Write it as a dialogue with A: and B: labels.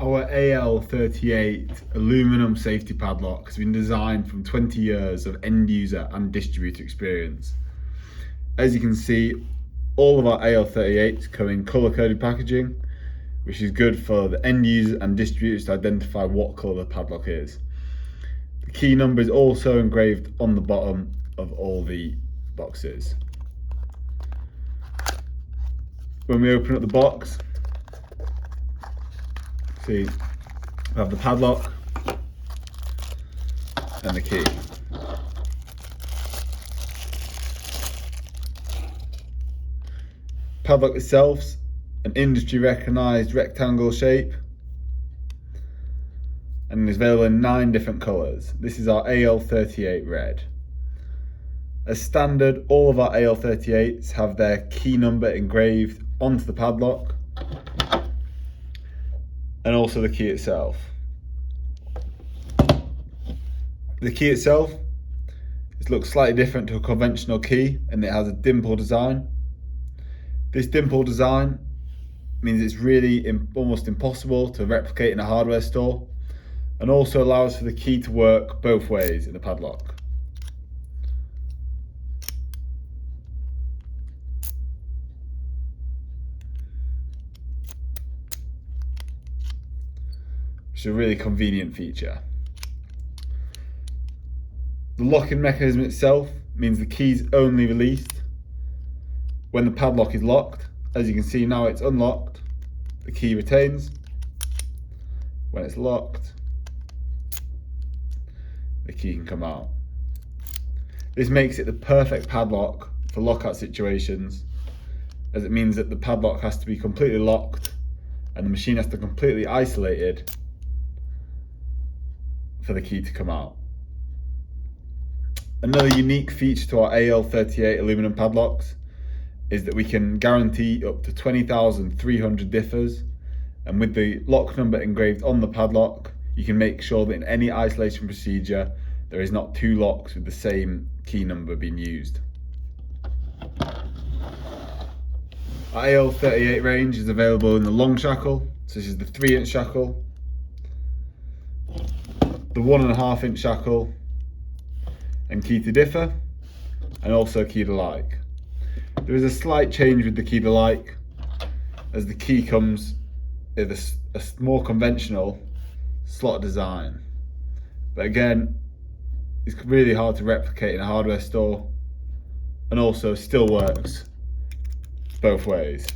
A: Our AL38 aluminum safety padlock has been designed from 20 years of end user and distributor experience. As you can see, all of our AL38s come in colour coded packaging, which is good for the end user and distributors to identify what colour the padlock is. The key number is also engraved on the bottom of all the boxes. When we open up the box, see, we have the padlock and the key. Padlock itself, an industry recognised rectangle shape, and is available in 9 different colours. This is our AL38 red. As standard, all of our AL38s have their key number engraved onto the padlock, and also the key itself. The key itself, it looks slightly different to a conventional key, and it has a dimple design. This dimple design means it's really almost impossible to replicate in a hardware store, and also allows for the key to work both ways in the padlock. Which is a really convenient feature. The locking mechanism itself means the key is only released when the padlock is locked. As you can see now, it's unlocked, the key retains. When it's locked, the key can come out. This makes it the perfect padlock for lockout situations, as it means that the padlock has to be completely locked and the machine has to be completely isolated for the key to come out. Another unique feature to our AL38 aluminum padlocks is that we can guarantee up to 20,300 differs, and with the lock number engraved on the padlock, you can make sure that in any isolation procedure there is not 2 locks with the same key number being used. Our AL38 range is available in the long shackle, such as the 3-inch shackle, the 1.5-inch shackle, and key to differ, and also key to like. There is a slight change with the key to like, as the key comes with a more conventional slot design. But again, it's really hard to replicate in a hardware store, and also still works both ways.